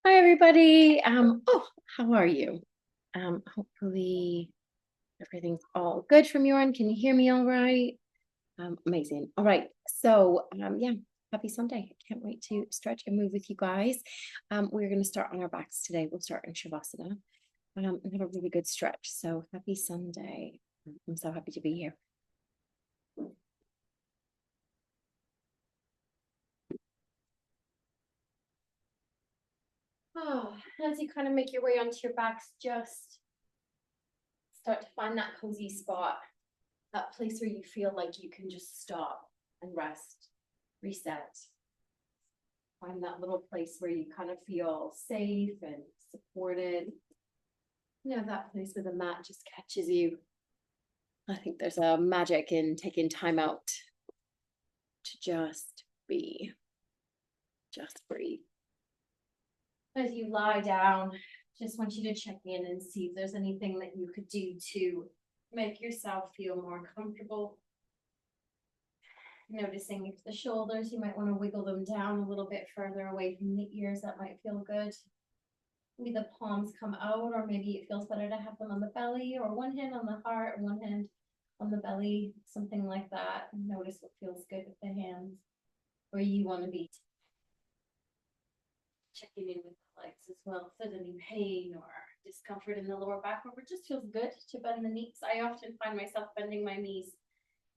Hi, everybody. How are you? Hopefully everything's all good from your end. Can you hear me all right? Amazing. All right. Yeah, happy Sunday. I can't wait to stretch and move with you guys. We're going to start on our backs today. We'll start in Shavasana and have a really good stretch. So happy Sunday. I'm so happy to be here. Oh, as you kind of make your way onto your backs, just start to find that cozy spot, that place where you feel like you can just stop and rest, reset. Find that little place where you kind of feel safe and supported. That place where the mat just catches you. I think there's a magic in taking time out to just be, just breathe. As you lie down, just want you to check in and see if there's anything that you could do to make yourself feel more comfortable. Noticing if the shoulders, you might want to wiggle them down a little bit further away from the ears. That might feel good. Maybe the palms come out, or maybe it feels better to have them on the belly, or one hand on the heart and one hand on the belly, something like that. Notice what feels good with the hands, where you want to be. Checking in with the legs as well. If there's any pain or discomfort in the lower back, or it just feels good to bend the knees. I often find myself bending my knees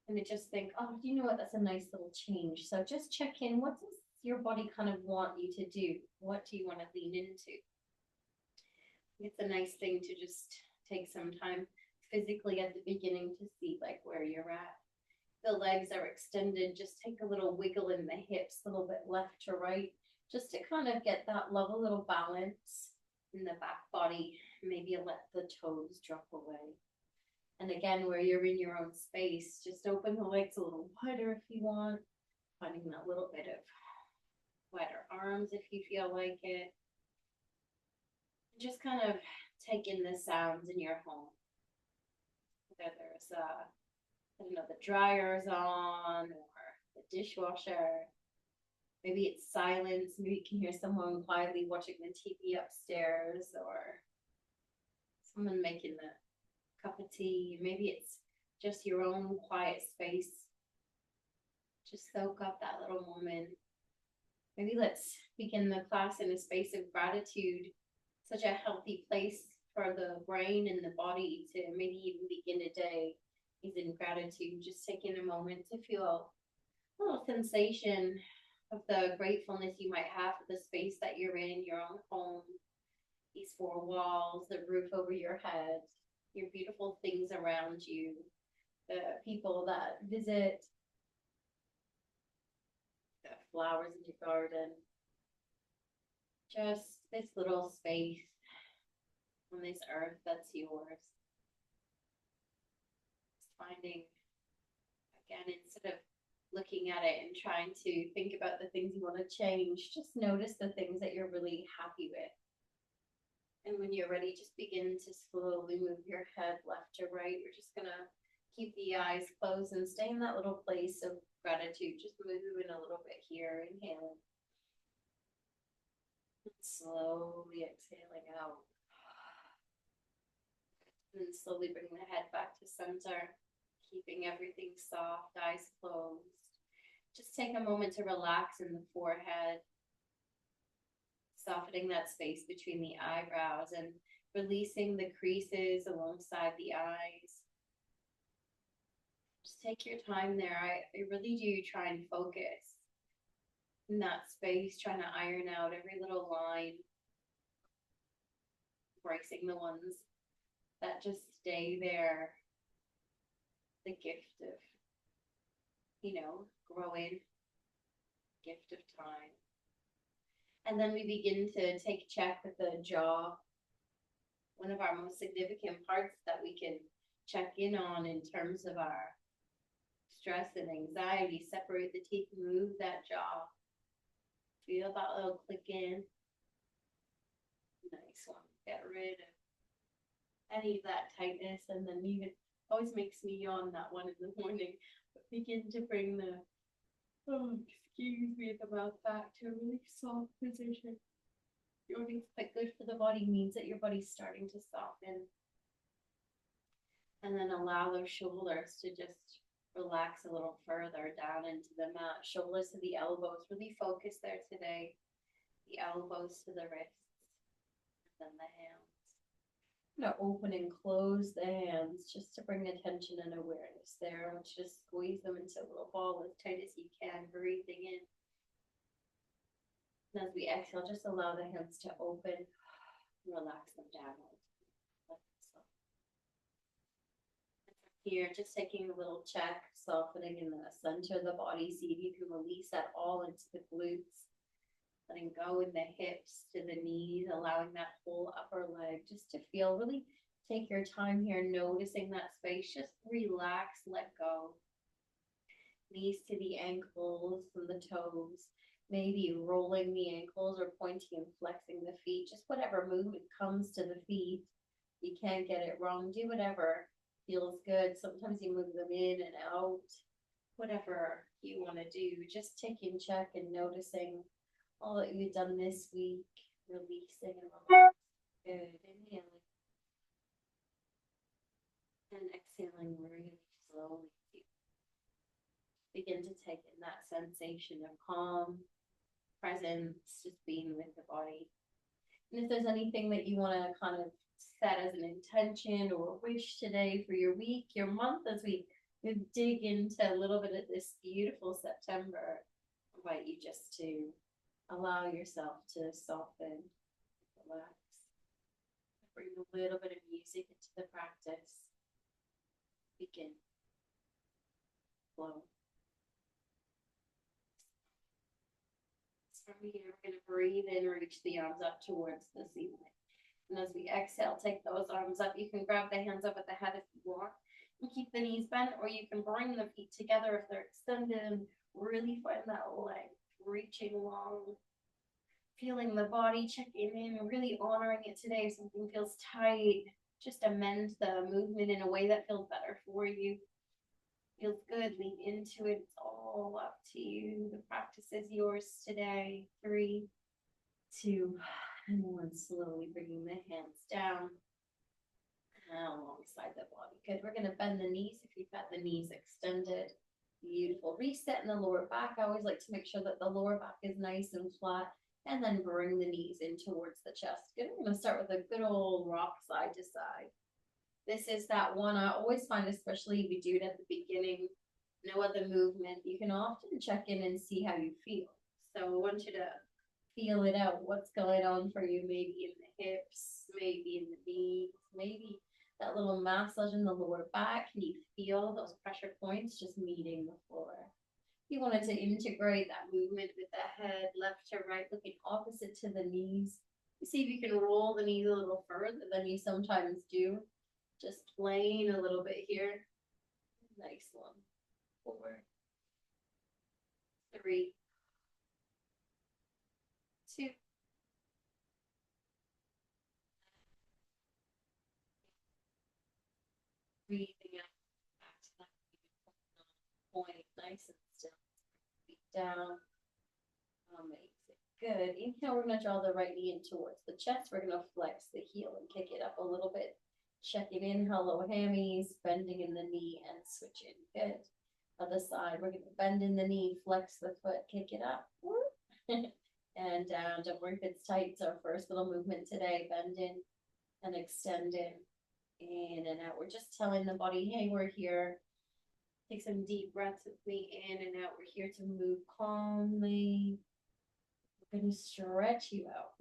and I just think, oh, you know what? That's a nice little change. So just check in. What does your body kind of want you to do? What do you want to lean into? It's a nice thing to just take some time physically at the beginning to see like where you're at. The legs are extended. Just take a little wiggle in the hips, a little bit left to right, just to kind of get that level, little balance in the back body. Maybe let the toes drop away. And again, where you're in your own space, just open the legs a little wider if you want, finding that little bit of wider arms if you feel like it. Just kind of take in the sounds in your home. Whether there's I don't know, the dryer's on or the dishwasher. Maybe it's silence. Maybe you can hear someone quietly watching the TV upstairs, or someone making the cup of tea. Maybe it's just your own quiet space. Just soak up that little moment. Maybe let's begin the class in a space of gratitude. Such a healthy place for the brain and the body to maybe even begin a day is in gratitude. Just taking a moment to feel a little sensation of the gratefulness you might have for the space that you're in, your own home, these four walls, the roof over your head, your beautiful things around you, the people that visit, the flowers in your garden. Just this little space on this earth that's yours. Just finding, again, instead of looking at it and trying to think about the things you want to change, just notice the things that you're really happy with. And when you're ready, just begin to slowly move your head left to right. We're just going to keep the eyes closed and stay in that little place of gratitude. Just moving a little bit here, inhaling. And slowly exhaling out. And then slowly bring the head back to center, keeping everything soft, eyes closed. Just take a moment to relax in the forehead, softening that space between the eyebrows and releasing the creases alongside the eyes. Just take your time there. I really do try and focus in that space, trying to iron out every little line, embracing the ones that just stay there. The gift of, growing, gift of time. And then we begin to take check with the jaw, one of our most significant parts that we can check in on in terms of our stress and anxiety. Separate the teeth, move that jaw. Feel that little click in. Nice one. Get rid of any of that tightness, and then even always makes me yawn, that one in the morning. But begin to bring the the mouth back to a really soft position. Yawning is quite good for the body, means that your body's starting to soften. And then allow those shoulders to just relax a little further down into the mat. Shoulders to the elbows, really focus there today. The elbows to the wrists, and then the hands. I'm going to open and close the hands just to bring attention and awareness there. I want you to squeeze them into a little ball as tight as you can, breathing in. And as we exhale, just allow the hands to open, relax them down. Here, just taking a little check, softening in the center of the body. See if you can release that all into the glutes. Letting go in the hips to the knees, allowing that whole upper leg just to feel. Really take your time here, noticing that space. Just relax, let go. Knees to the ankles and the toes. Maybe rolling the ankles or pointing and flexing the feet. Just whatever movement comes to the feet. You can't get it wrong. Do whatever feels good. Sometimes you move them in and out. Whatever you want to do. Just taking check and noticing all that you've done this week. Releasing and relaxing. Good. Inhaling. And exhaling really slowly. Begin to take in that sensation of calm, presence, just being with the body. And if there's anything that you want to kind of set as an intention or wish today for your week, your month, as we dig into a little bit of this beautiful September, I invite you just to allow yourself to soften, relax, bring a little bit of music into the practice. Begin. Flow. From here, we're going to breathe in, reach the arms up towards the ceiling. And as we exhale, take those arms up. You can grab the hands up at the head if you want. And keep the knees bent, or you can bring the feet together if they're extended and really find that length, reaching long, feeling the body, checking in, really honoring it today. If something feels tight, just amend the movement in a way that feels better for you. Feels good, lean into it. It's all up to you. The practice is yours today. 3, 2, and 1. Slowly bringing the hands down alongside the body. Good. We're going to bend the knees if you've got the knees extended. Beautiful. Reset in the lower back. I always like to make sure that the lower back is nice and flat, and then bring the knees in towards the chest. Good. We're going to start with a good old rock side to side. This is that one I always find, especially if you do it at the beginning, no other movement, you can often check in and see how you feel. So I want you to feel it out. What's going on for you? Maybe in the hips, maybe in the knees, maybe that little massage in the lower back. Can you feel those pressure points just meeting the floor? You wanted to integrate that movement with the head, left to right, looking opposite to the knees. See if you can roll the knees a little further than you sometimes do. Just playing a little bit here. Nice one. 4, 3, 2. Breathing out back to that point. Nice and still. Feet down. Amazing. Good. Inhale, we're going to draw the right knee in towards the chest. We're going to flex the heel and kick it up a little bit. Checking in, hello hammies, bending in the knee and switching. Good. Other side, we're going to bend in the knee, flex the foot, kick it up. And down. Don't worry if it's tight. It's our first little movement today. Bend in and extend in and out. We're just telling the body, hey, we're here. Take some deep breaths with me in and out. We're here to move calmly. We're going to stretch you out.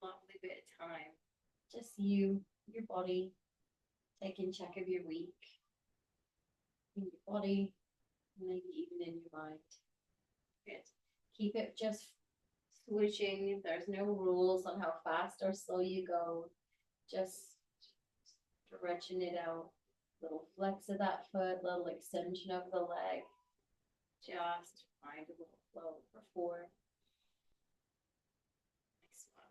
Lovely bit of time. Just you, your body, taking check of your week, in your body, maybe even in your mind. Good. Keep it just switching. There's no rules on how fast or slow you go. Just stretching it out. Little flex of that foot, little extension of the leg. Just find a little flow for 4. Next one.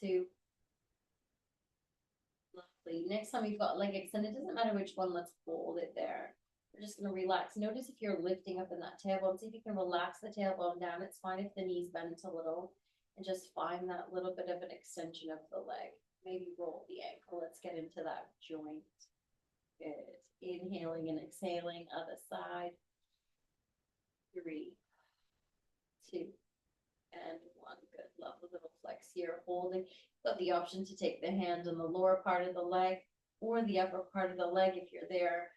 2. Lovely. Lovely. Next time you've got a leg extended, it doesn't matter which one, let's hold it there. We're just going to relax. Notice if you're lifting up in that tailbone, see if you can relax the tailbone down. It's fine if the knees bend a little, and just find that little bit of an extension of the leg. Maybe roll the ankle. Let's get into that joint. Good. Inhaling and exhaling, other side. 3, 2, and 1. Good. Love a little flex here, holding. Got the option to take the hand on the lower part of the leg or the upper part of the leg if you're there.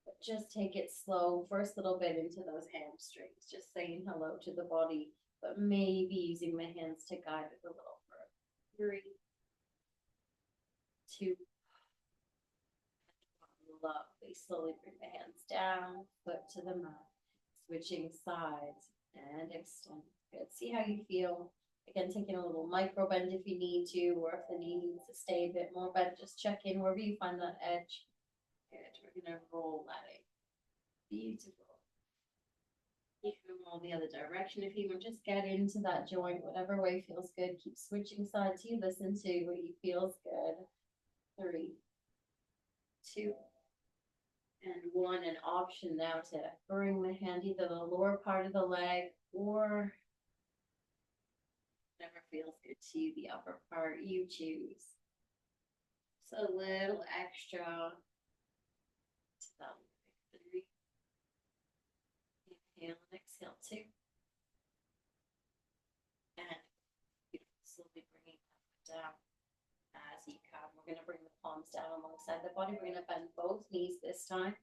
But just take it slow. First little bit into those hamstrings. Just saying hello to the body, but maybe using the hands to guide it a little further. 3, 2, lovely. Slowly bring the hands down, foot to the mat, switching sides and extend. Good. See how you feel. Again, taking a little micro bend if you need to, or if the knee needs to stay a bit more bent, just check in wherever you find that edge. Good. We're going to roll that in. Beautiful. You can roll the other direction if you want. Just get into that joint, whatever way feels good. Keep switching sides. You listen to what you feels good. 3, 2, and 1. An option now to bring the hand either the lower part of the leg or whatever feels good to you, the upper part you choose. So a little extra. 3. Inhale and exhale 2. And slowly bringing that down as you can. We're going to bring the palms down alongside the body. We're going to bend both knees this time.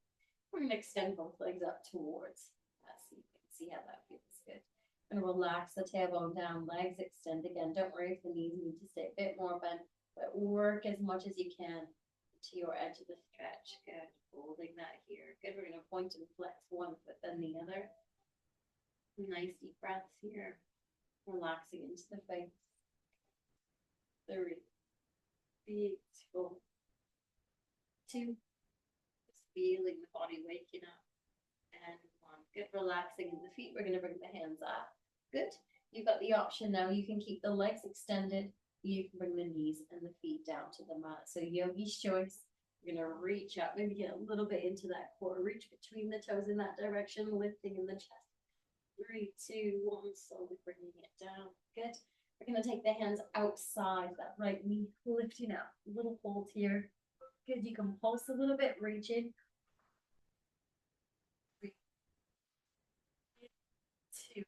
We're going to extend both legs up towards us. So you can see how that feels good. And relax the tailbone down, legs extend again. Don't worry if the knees need to stay a bit more bent, but work as much as you can to your edge of the stretch. Good. Holding that here. Good. We're going to point and flex one foot then the other. Nice deep breaths here. Relaxing into the face. 3. Beautiful. 2. Just feeling the body waking up. And 1. Good. Relaxing in the feet. We're going to bring the hands up. Good. You've got the option now. You can keep the legs extended. You can bring the knees and the feet down to the mat. So yogi's choice. You're going to reach up, maybe get a little bit into that core. Reach between the toes in that direction, lifting in the chest. 3, 2, 1. Slowly bringing it down. Good. We're going to take the hands outside that right knee, lifting up. A little hold here. Good. You can pulse a little bit, reach in. 3, 2.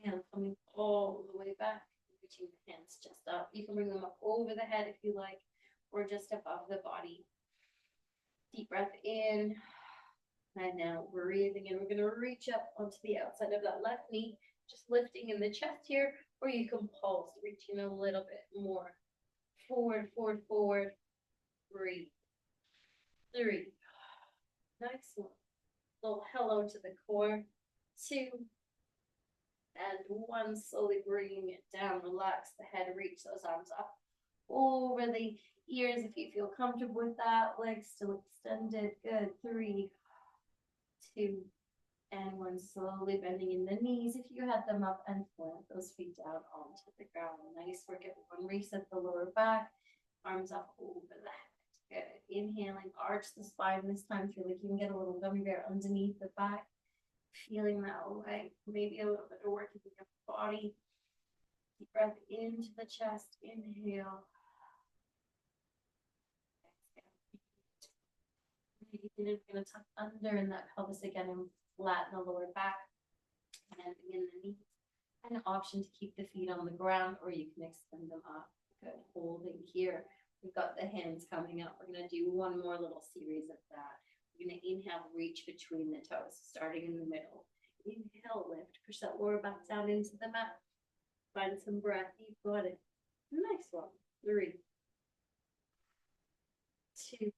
Inhale, coming all the way back, reaching the hands just up. You can bring them up over the head if you like, or just above the body. Deep breath in. And now breathing in. We're going to reach up onto the outside of that left knee, just lifting in the chest here, or you can pulse, reaching a little bit more. Forward, forward, forward. Breathe. 3. Nice one. Little hello to the core. 2. And 1, slowly bringing it down. Relax the head, reach those arms up over the ears if you feel comfortable with that. Legs still extended. Good. 3, 2, and 1. Slowly bending in the knees if you had them up, and plant those feet down onto the ground. Nice work, everyone. Reset the lower back. Arms up over the head. Good. Inhaling, arch the spine this time. Feel like you can get a little gummy bear underneath the back. Feeling that way. Maybe a little bit of work in your body. Deep breath into the chest. Inhale. Exhale. We're going to tuck under in that pelvis again and flatten the lower back. Landing in the knees. An option to keep the feet on the ground, or you can extend them up. Good. Holding here. We've got the hands coming up. We're going to do one more little series of that. We're going to inhale, reach between the toes, starting in the middle. Inhale, lift, push that lower back down into the mat. Find some breath. You've got it. Nice one. 3, 2,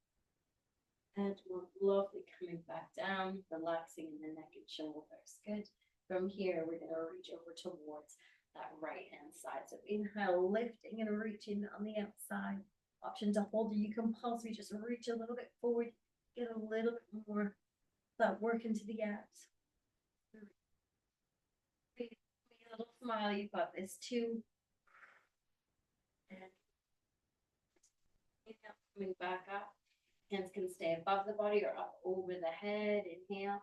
and 1. Lovely. Coming back down, relaxing in the neck and shoulders. Good. From here, we're going to reach over towards that right hand side. So inhale, lifting and reaching on the outside. Option to hold, or you can pulse. We just reach a little bit forward, get a little bit more that work into the abs. 3, a little smile. You've got this. 2, and coming back up. Hands can stay above the body or up over the head. Inhale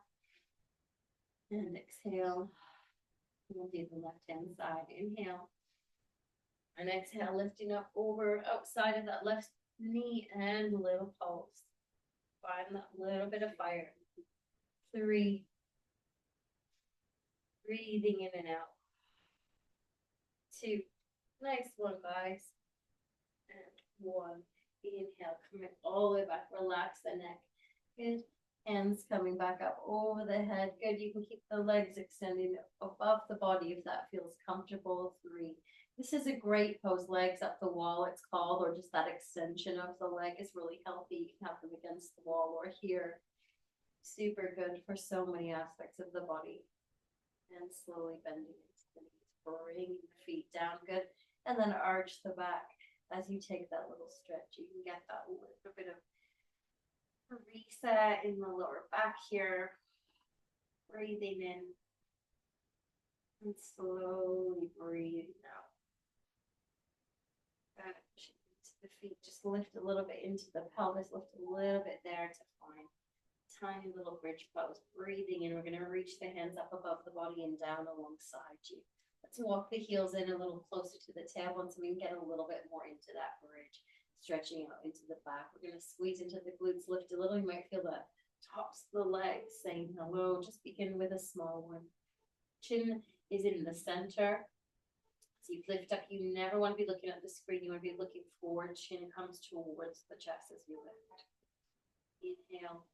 and exhale. We'll do the left hand side. Inhale and exhale, lifting up over outside of that left knee and little pulse. Find that little bit of fire. 3. Breathing in and out. 2. Nice one, guys. And 1. Inhale, coming all the way back. Relax the neck. Good. Hands coming back up over the head. Good. You can keep the legs extending above the body if that feels comfortable. 3. This is a great pose. Legs up the wall, it's called, or just that extension of the leg is really healthy. You can have them against the wall or here. Super good for so many aspects of the body. And slowly bending into the knees, bringing the feet down. Good. And then arch the back. As you take that little stretch, you can get that little bit of reset in the lower back here. Breathing in and slowly breathing out. To the feet, just lift a little bit into the pelvis, lift a little bit there to find tiny little bridge pose. Breathing in, we're going to reach the hands up above the body and down alongside you. Let's walk the heels in a little closer to the tailbone so we can get a little bit more into that bridge, stretching out into the back. We're going to squeeze into the glutes, lift a little. You might feel the tops of the legs saying hello. Just begin with a small one. Chin is in the center. So you lift up. You never want to be looking at the screen. You want to be looking forward. Chin comes towards the chest as you lift. Inhale.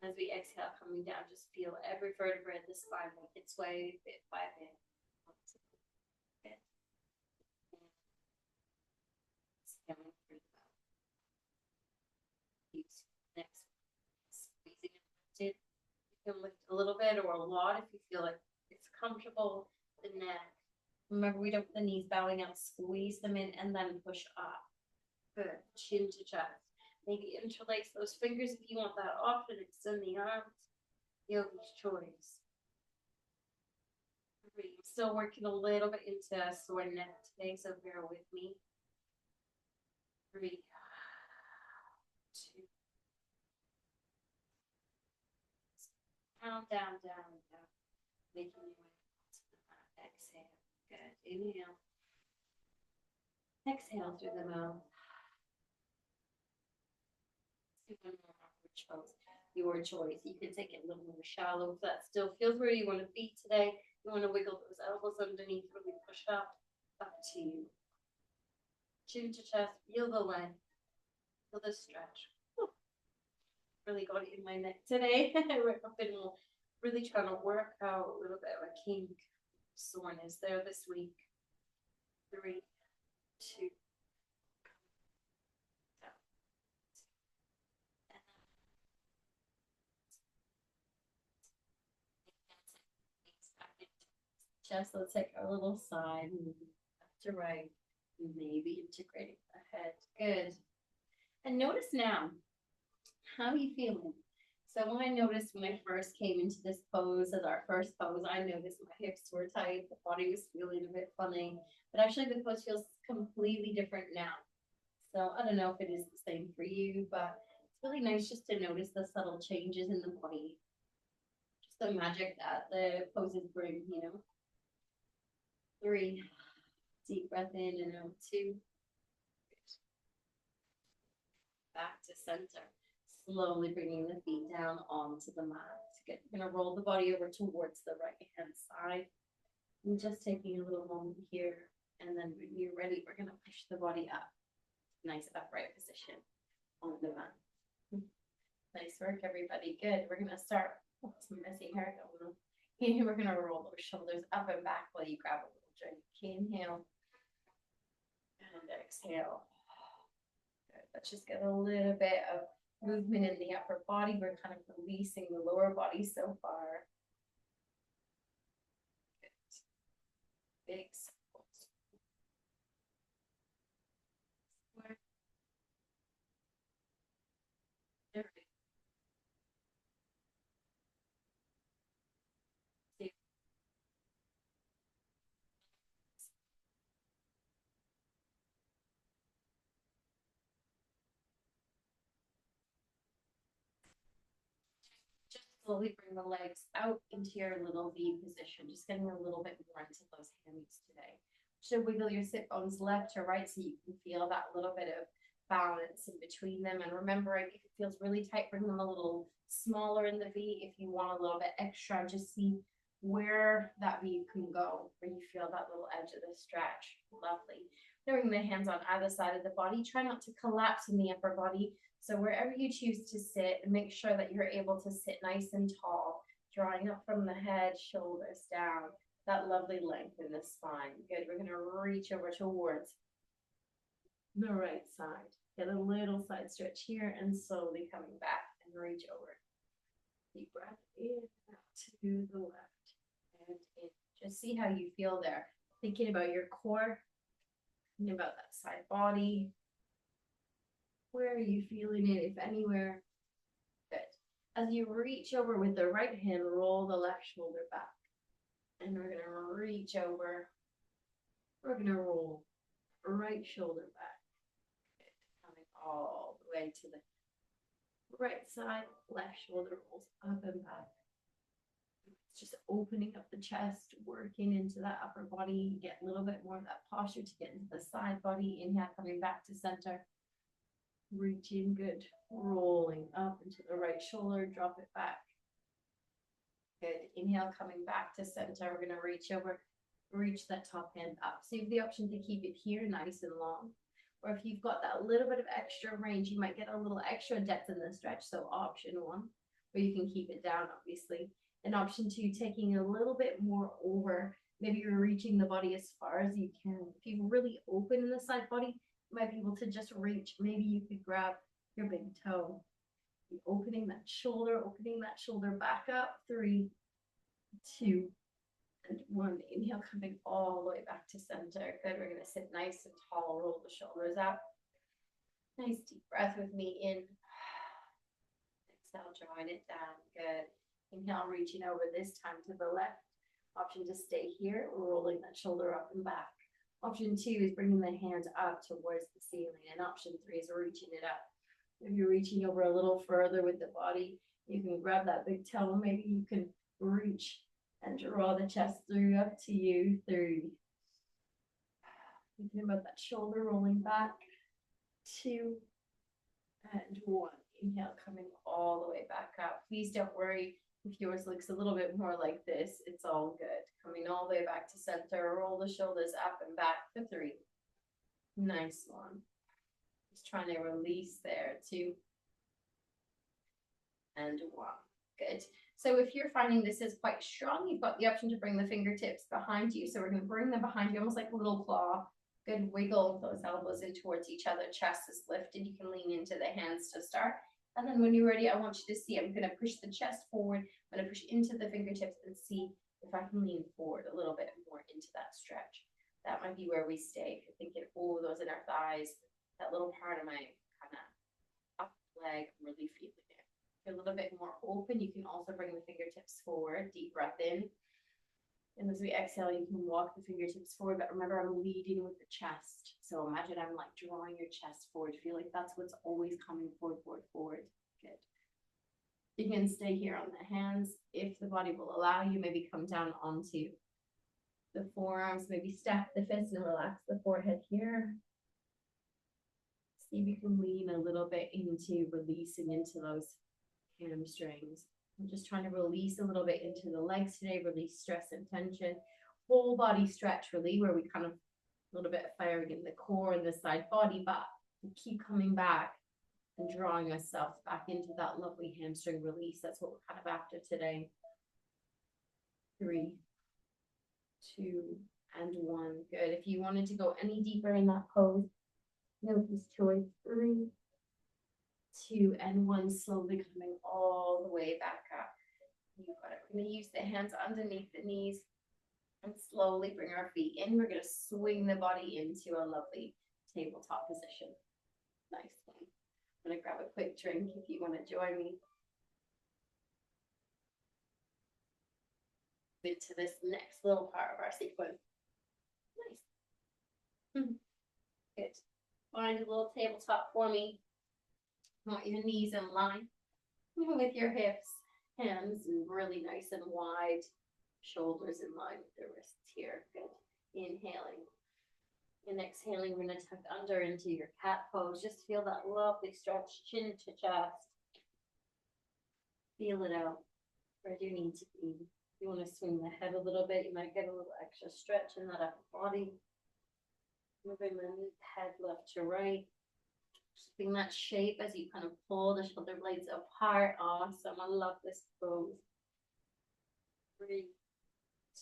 As we exhale, coming down, just feel every vertebra in the spine make its way bit by bit. Coming through the mouth. Next, squeezing and lifted. You can lift a little bit or a lot if you feel like it's comfortable. The neck. Remember, we don't want the knees bowing out. Squeeze them in and then push up. Good. Chin to chest. Maybe interlace those fingers if you want that option. Extend the arms. Yogi's choice. 3. I'm still working a little bit into a sore neck today, so bear with me. 3. 2. Down, down, down, down. Making your way to the mat. Exhale. Good. Inhale. Exhale through the mouth. One more upward pose. Your choice. You can take it a little more shallow if that still feels where you want to be today. You want to wiggle those elbows underneath, really push up to you. Chin to chest, feel the leg, feel the stretch. Whew. Really got it in my neck today. I've been really trying to work out a little bit of a kink soreness there this week. 3, 2. Chest, let's take our little side, left to right, maybe integrating the head. Good. And notice now, how are you feeling? So I noticed when I first came into this pose, as our first pose, I noticed my hips were tight, the body was feeling a bit funny, but actually the pose feels completely different now. So I don't know if it is the same for you, but it's really nice just to notice the subtle changes in the body. Just the magic that the poses bring, you know. 3. Deep breath in and out. 2. Back to center. Slowly bringing the feet down onto the mat. Good. You're going to roll the body over towards the right hand side. And just taking a little moment here. And then when you're ready, we're going to push the body up. Nice upright position on the mat. Nice work, everybody. Good. We're going to start. Oh, some messy hair going on. Here we're going to roll those shoulders up and back while you grab a little drink. Inhale. And exhale. Good. Let's just get a little bit of movement in the upper body. We're kind of releasing the lower body so far. Good. Big circles. There we go. slowly bring the legs out into your little V position, just getting a little bit more into those hammies today. Should wiggle your sit bones left to right so you can feel that little bit of balance in between them. And remembering if it feels really tight, bring them a little smaller in the V. If you want a little bit extra, just see where that V can go, where you feel that little edge of the stretch. Lovely. Bring the hands on either side of the body. Try not to collapse in the upper body. So wherever you choose to sit, make sure that you're able to sit nice and tall, drawing up from the head, shoulders down, that lovely length in the spine. Good. We're going to reach over towards the right side. Get a little side stretch here and slowly coming back and reach over. Deep breath in, out to the left and in. Just see how you feel there. Thinking about your core, thinking about that side body. Where are you feeling it, if anywhere? Good. As you reach over with the right hand, roll the left shoulder back. And we're going to reach over. We're going to roll right shoulder back. Good. Coming all the way to the right side, left shoulder rolls up and back. It's just opening up the chest, working into that upper body. Get a little bit more of that posture to get into the side body. Inhale, coming back to center. Reaching, good. Rolling up into the right shoulder, drop it back. Good. Inhale, coming back to center. We're going to reach over, reach that top hand up. So you have the option to keep it here nice and long. Or if you've got that little bit of extra range, you might get a little extra depth in the stretch. So option one, or you can keep it down, obviously. And option two, taking a little bit more over. Maybe you're reaching the body as far as you can. If you really open in the side body, you might be able to just reach. Maybe you could grab your big toe. Opening that shoulder back up. 3, 2, and 1. Inhale, coming all the way back to center. Good. We're going to sit nice and tall. Roll the shoulders out. Nice deep breath with me in. Exhale, drawing it down. Good. Inhale, reaching over this time to the left. Option to stay here, rolling that shoulder up and back. Option 2 is bringing the hands up towards the ceiling. And option 3 is reaching it up. If you're reaching over a little further with the body, you can grab that big toe. Maybe you can reach and draw the chest through, up to you. 3. Thinking about that shoulder rolling back. 2 and 1. Inhale, coming all the way back up. Please don't worry if yours looks a little bit more like this. It's all good. Coming all the way back to center. Roll the shoulders up and back for 3. Nice one. Just trying to release there. 2 and 1. Good. So if you're finding this is quite strong, you've got the option to bring the fingertips behind you. So we're going to bring them behind you, almost like a little claw. Good. Wiggle those elbows in towards each other. Chest is lifted. You can lean into the hands to start. And then when you're ready, I want you to see, I'm going to push the chest forward. I'm going to push into the fingertips and see if I can lean forward a little bit more into that stretch. That might be where we stay. If you're thinking, oh, those inner thighs, that little part of my kind of up leg, I'm really feeling it. If you're a little bit more open, you can also bring the fingertips forward. Deep breath in. And as we exhale, you can walk the fingertips forward. But remember, I'm leading with the chest. So imagine I'm like drawing your chest forward. Feel like that's what's always coming forward, forward, forward. Good. You can stay here on the hands. If the body will allow you, maybe come down onto the forearms. Maybe stack the fists and relax the forehead here. See if you can lean a little bit into releasing into those hamstrings. I'm just trying to release a little bit into the legs today, release stress and tension. Whole body stretch, really, where we kind of a little bit of firing in the core and the side body, but we keep coming back and drawing ourselves back into that lovely hamstring release. That's what we're kind of after today. 3, 2, and 1. Good. If you wanted to go any deeper in that pose, notice choice. 3, 2, and 1. Slowly coming all the way back up. You've got it. We're going to use the hands underneath the knees and slowly bring our feet in. We're going to swing the body into a lovely tabletop position. Nice one. I'm going to grab a quick drink if you want to join me. Into this next little part of our sequence. Nice. Good. Find a little tabletop for me. Want your knees in line with your hips. Hands and really nice and wide. Shoulders in line with the wrists here. Good. Inhaling. And exhaling, we're going to tuck under into your cat pose. Just feel that lovely stretch, chin to chest. Feel it out. Where do you need to be? If you want to swing the head a little bit, you might get a little extra stretch in that upper body. Moving the head left to right. Keeping that shape as you kind of pull the shoulder blades apart. Awesome. I love this pose. 3,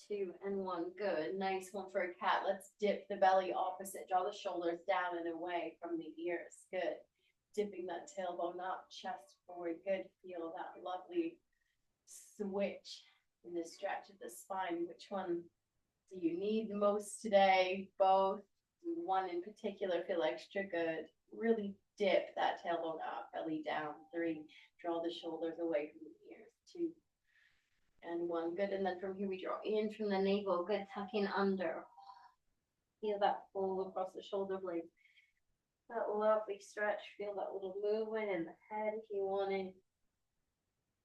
2, and 1. Good. Nice one for a cat. Let's dip the belly opposite. Draw the shoulders down and away from the ears. Good. Dipping that tailbone up, chest forward. Good. Feel that lovely switch in the stretch of the spine. Which one do you need the most today? Both. One in particular feel extra good. Really dip that tailbone up, belly down. 3. Draw the shoulders away from the ears. 2. And 1. Good. And then from here we draw in from the navel. Good. Tucking under. Feel that pull across the shoulder blades. That lovely stretch. Feel that little movement in the head if you want it.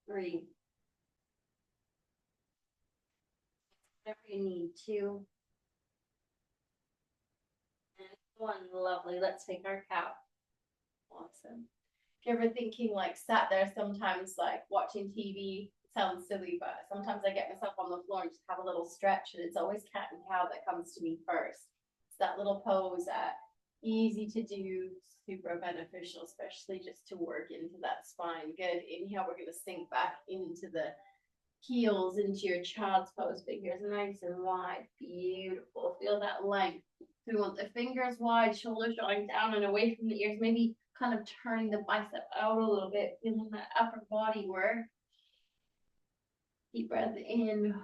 3. Whatever you need. 2. And 1. Lovely. Let's take our cow. Awesome. If you're ever thinking like sat there sometimes like watching TV, sounds silly, but sometimes I get myself on the floor and just have a little stretch, and it's always cat and cow that comes to me first. It's that little pose that easy to do, super beneficial, especially just to work into that spine. Good. Inhale, we're going to sink back into the heels, into your child's pose. Fingers nice and wide. Beautiful. Feel that length. So we want the fingers wide, shoulders drawing down and away from the ears, maybe kind of turning the bicep out a little bit, feeling that upper body work. Deep breath in,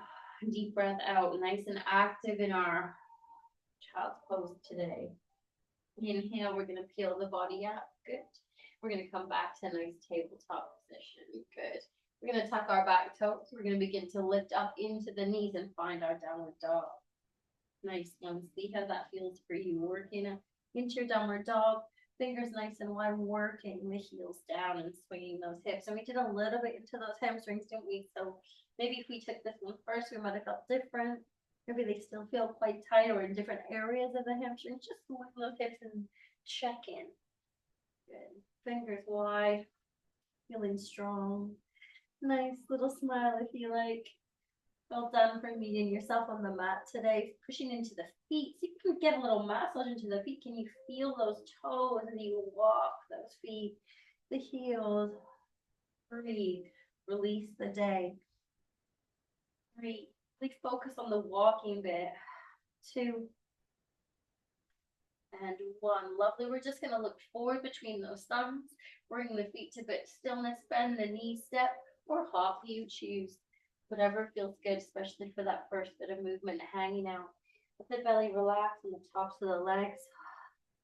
deep breath out. Nice and active in our child's pose today. Inhale, we're going to peel the body up. Good. We're going to come back to a nice tabletop position. Good. We're going to tuck our back toes. We're going to begin to lift up into the knees and find our downward dog. Nice one. See how that feels for you. Working into your downward dog. Fingers nice and wide, working the heels down and swinging those hips. And we did a little bit into those hamstrings, didn't we? So maybe if we took this one first, we might have felt different. Maybe they still feel quite tight or in different areas of the hamstrings. Just swing those hips and check in. Good. Fingers wide, feeling strong. Nice little smile if you like. Well done for meeting yourself on the mat today. Pushing into the feet. See if you can get a little massage into the feet. Can you feel those toes as you walk those feet, the heels? Breathe. Release the day. 3. Really focus on the walking bit. 2. And 1. Lovely. We're just going to look forward between those thumbs. Bring the feet to bit stillness. Bend the knee, step, or hop. You choose. Whatever feels good, especially for that first bit of movement, hanging out. Let the belly relax on the tops of the legs.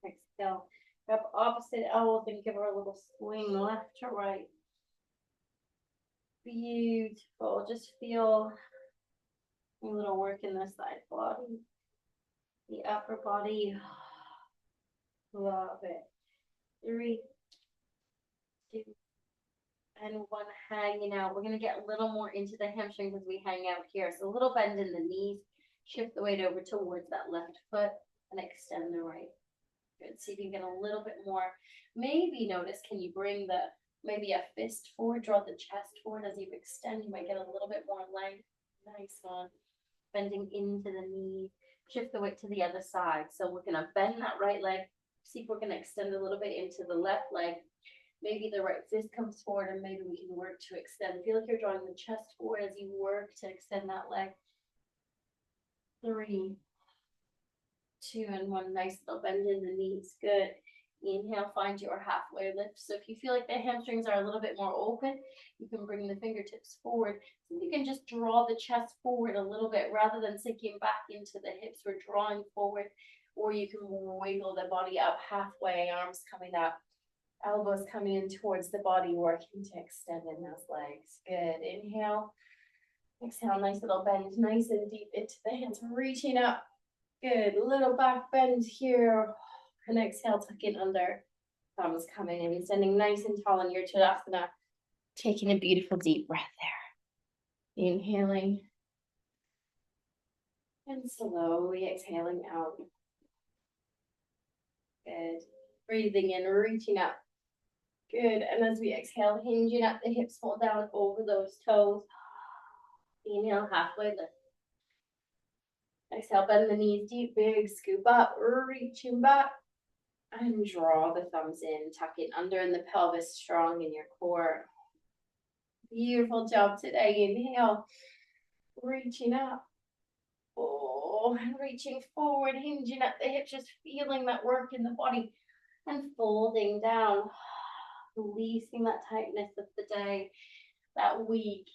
Exhale. Grab opposite elbows and give her a little swing left to right. Beautiful. Just feel a little work in the side body, the upper body. Love it. 3, 2, and 1. Hanging out. We're going to get a little more into the hamstrings as we hang out here. So a little bend in the knees. Shift the weight over towards that left foot and extend the right. Good. See if you can get a little bit more. Maybe notice, can you bring maybe a fist forward, draw the chest forward as you extend. You might get a little bit more length. Nice one. Bending into the knee. Shift the weight to the other side. So we're going to bend that right leg. See if we're going to extend a little bit into the left leg. Maybe the right fist comes forward and maybe we can work to extend. Feel like you're drawing the chest forward as you work to extend that leg. 3, 2, and 1. Nice little bend in the knees. Good. Inhale, find your halfway lift. So if you feel like the hamstrings are a little bit more open, you can bring the fingertips forward. So you can just draw the chest forward a little bit rather than sinking back into the hips. We're drawing forward, or you can wiggle the body up halfway, arms coming up. Elbows coming in towards the body, working to extend in those legs. Good. Inhale. Exhale. Nice little bend, nice and deep into the hands, reaching up. Good. Little back bend here. And exhale, tuck in under. Thumbs coming in, standing nice and tall in your Tadasana. Taking a beautiful deep breath there. Inhaling and slowly exhaling out. Good. Breathing in, reaching up. Good. And as we exhale, hinging up the hips, fall down over those toes. Inhale, halfway lift. Exhale, bend the knees deep, big scoop up, reaching back. And draw the thumbs in, tuck it under in the pelvis, strong in your core. Beautiful job today. Inhale, reaching up. Oh, and reaching forward, hinging at the hips, just feeling that work in the body. And folding down, releasing that tightness of the day, that week.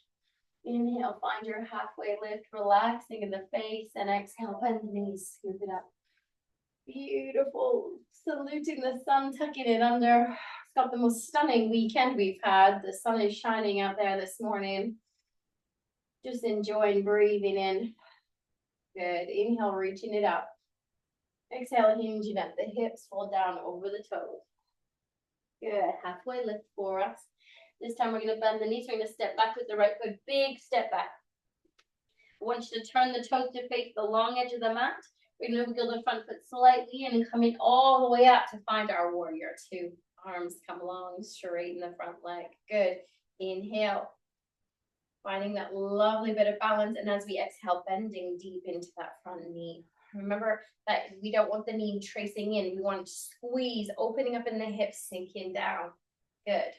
Inhale, find your halfway lift, relaxing in the face, and exhale, bend the knees, scoop it up. Beautiful. Saluting the sun, tucking it under. It's got the most stunning weekend we've had. The sun is shining out there this morning. Just enjoying breathing in. Good. Inhale, reaching it up. Exhale, hinging at the hips, fold down over the toes. Good. Halfway lift for us. This time we're going to bend the knees. We're going to step back with the right foot. Big step back. I want you to turn the toes to face the long edge of the mat. We're going to wiggle the front foot slightly in and come in all the way up to find our warrior two. Arms come along, straighten the front leg. Good. Inhale. Finding that lovely bit of balance. And as we exhale, bending deep into that front knee. Remember that we don't want the knee tracing in. We want to squeeze, opening up in the hips, sinking down. Good.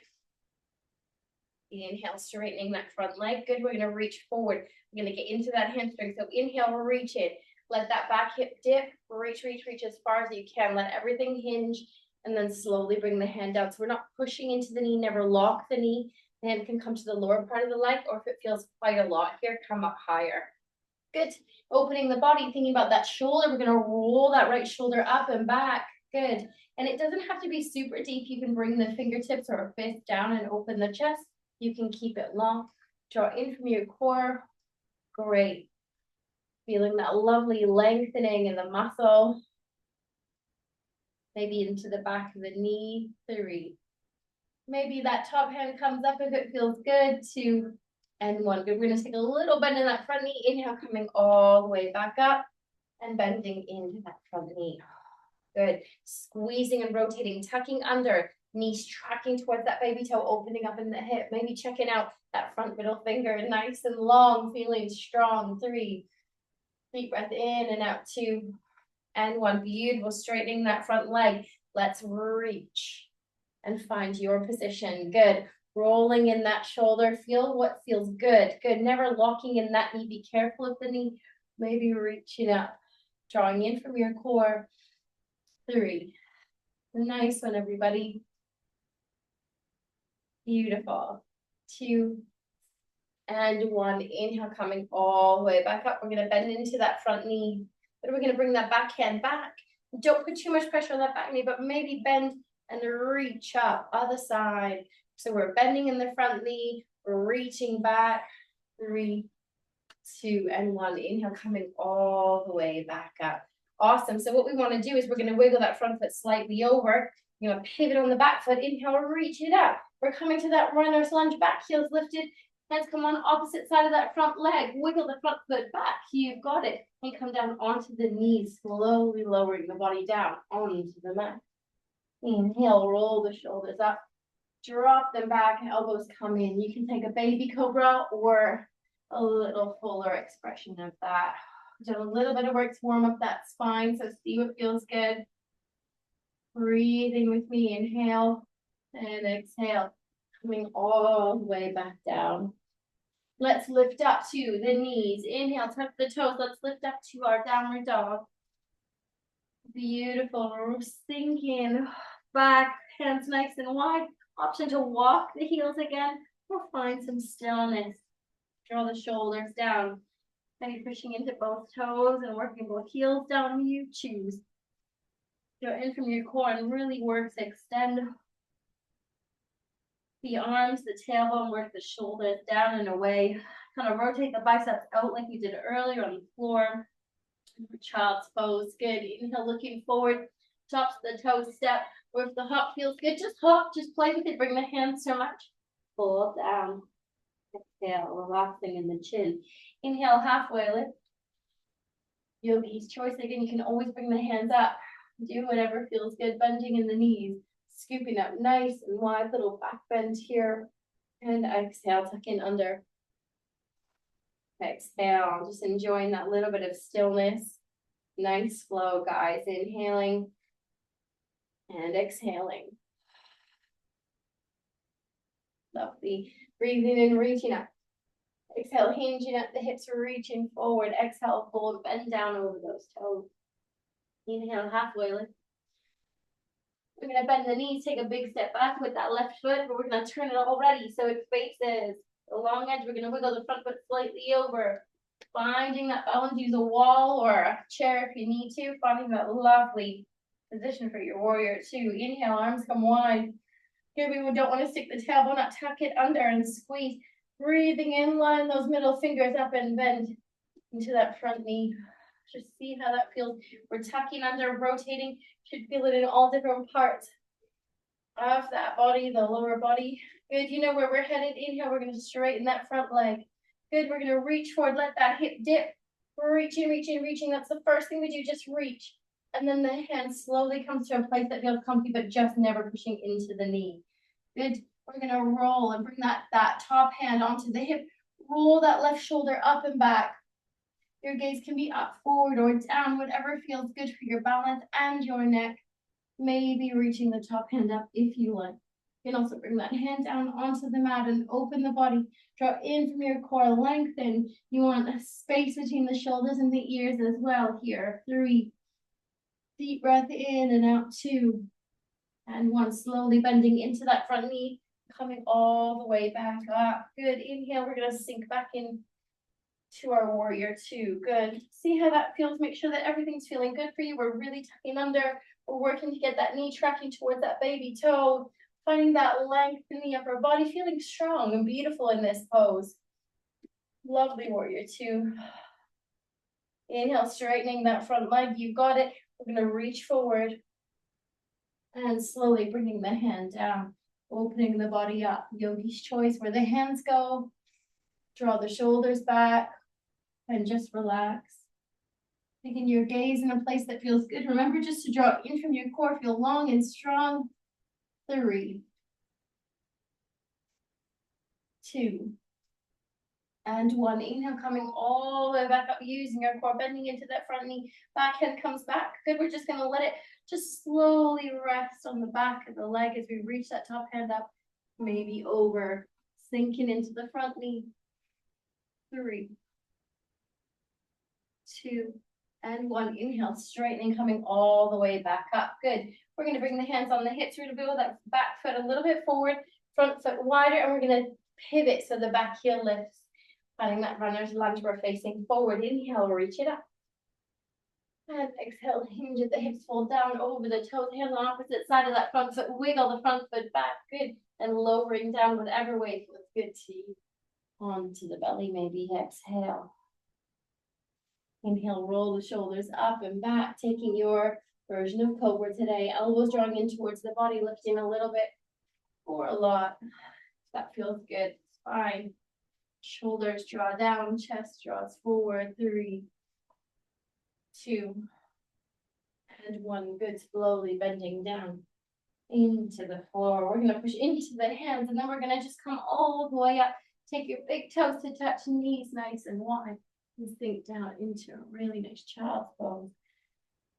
Inhale, straightening that front leg. Good. We're going to reach forward. We're going to get into that hamstring. So inhale, reach it. Let that back hip dip. Reach, reach, reach as far as you can. Let everything hinge. And then slowly bring the hand down. So we're not pushing into the knee. Never lock the knee. The hand can come to the lower part of the leg. Or if it feels quite a lot here, come up higher. Good. Opening the body, thinking about that shoulder. We're going to roll that right shoulder up and back. Good. And it doesn't have to be super deep. You can bring the fingertips or a fist down and open the chest. You can keep it long. Draw in from your core. Great. Feeling that lovely lengthening in the muscle. Maybe into the back of the knee. 3. Maybe that top hand comes up if it feels good. 2 and 1. Good. We're going to take a little bend in that front knee. Inhale, coming all the way back up and bending into that front knee. Good. Squeezing and rotating, tucking under. Knees tracking towards that baby toe, opening up in the hip. Maybe checking out that front middle finger, nice and long, feeling strong. 3. Deep breath in and out. 2 and 1. Beautiful. Straightening that front leg. Let's reach and find your position. Good. Rolling in that shoulder. Feel what feels good. Good. Never locking in that knee. Be careful of the knee. Maybe reaching up. Drawing in from your core. 3. Nice one, everybody. Beautiful. 2 and 1. Inhale, coming all the way back up. We're going to bend into that front knee. But we're going to bring that back hand back. Don't put too much pressure on that back knee, but maybe bend and reach up. Other side. So we're bending in the front knee, reaching back. 3, 2 and 1. Inhale, coming all the way back up. Awesome. So what we want to do is we're going to wiggle that front foot slightly over. You're going to pivot on the back foot. Inhale, reach it up. We're coming to that runner's lunge, back heels lifted. Hands come on opposite side of that front leg. Wiggle the front foot back. You've got it. And come down onto the knees, slowly lowering the body down onto the mat. Inhale, roll the shoulders up. Drop them back, elbows come in. You can take a baby cobra or a little fuller expression of that. Done a little bit of work to warm up that spine, so see what feels good. Breathing with me, inhale and exhale. Coming all the way back down. Let's lift up to the knees. Inhale, tuck the toes. Let's lift up to our downward dog. Beautiful. Sink in, back, hands nice and wide. Option to walk the heels again or find some stillness. Draw the shoulders down. Maybe pushing into both toes and working both heels down. You choose. Go in from your core and really work to extend the arms, the tailbone, work the shoulders down and away. Kind of rotate the biceps out like we did earlier on the floor. Child's pose. Good. Inhale, looking forward. Tops of the toe step. Or if the hop feels good, just hop. Just play with it. Bring the hands so much. Pull down. Exhale, relaxing in the chin. Inhale, halfway lift. Yogi's choice. Again, you can always bring the hands up. Do whatever feels good. Bending in the knees. Scooping up nice and wide. Little back bend here. And exhale, tuck in under. Exhale, just enjoying that little bit of stillness. Nice flow, guys. Inhaling and exhaling. Lovely. Breathing in, reaching up. Exhale, hinging at the hips, reaching forward. Exhale, fold, bend down over those toes. Inhale, halfway lift. We're going to bend the knees, take a big step back with that left foot, but we're going to turn it already so it faces the long edge. We're going to wiggle the front foot slightly over. Finding that balance, use a wall or a chair if you need to. Finding that lovely position for your warrior two. Inhale, arms come wide. Here we don't want to stick the tailbone up, tuck it under and squeeze. Breathing in, line those middle fingers up and bend into that front knee. Just see how that feels. We're tucking under, rotating. Should feel it in all different parts of that body, the lower body. Good, you know where we're headed. Inhale, we're going to straighten that front leg. Good, we're going to reach forward, let that hip dip. Reaching, reaching, reaching. That's the first thing we do, just reach. And then the hand slowly comes to a place that feels comfy, but just never pushing into the knee. Good, we're going to roll and bring that top hand onto the hip. Roll that left shoulder up and back. Your gaze can be up, forward, or down, whatever feels good for your balance and your neck. Maybe reaching the top hand up if you like. You can also bring that hand down onto the mat and open the body. Draw in from your core, lengthen. You want a space between the shoulders and the ears as well here. 3. Deep breath in and out. 2. And 1. Slowly bending into that front knee, coming all the way back up. Good. Inhale, we're going to sink back in to our warrior two. Good. See how that feels. Make sure that everything's feeling good for you. We're really tucking under. We're working to get that knee tracking towards that baby toe. Finding that length in the upper body. Feeling strong and beautiful in this pose. Lovely warrior two. Inhale, straightening that front leg. You got it. We're going to reach forward. And slowly bringing the hand down. Opening the body up. Yogi's choice. Where the hands go. Draw the shoulders back. And just relax. Taking your gaze in a place that feels good. Remember just to draw in from your core. Feel long and strong. 3. 2. And 1. Inhale, coming all the way back up, using our core, bending into that front knee. Back hand comes back. Good, we're just going to let it just slowly rest on the back of the leg as we reach that top hand up. Maybe over, sinking into the front knee. 3. 2. And 1. Inhale, straightening, coming all the way back up. Good. We're going to bring the hands on the hips. We're going to wiggle that back foot a little bit forward, front foot wider, and we're going to pivot so the back heel lifts. Finding that runner's lunge, we're facing forward. Inhale, reach it up. And exhale, hinge at the hips, fold down over the toes, hands on opposite side of that front foot. Wiggle the front foot back. Good. And lowering down whatever way feels good to you. Onto the belly, maybe exhale. Inhale, roll the shoulders up and back, taking your version of Cobra today. Elbows drawing in towards the body, lifting a little bit or a lot. That feels good. Fine. Shoulders draw down, chest draws forward. 3, 2, and 1. Good. Slowly bending down into the floor. We're going to push into the hands, and then we're going to just come all the way up. Take your big toes to touch knees nice and wide. And sink down into a really nice child's pose.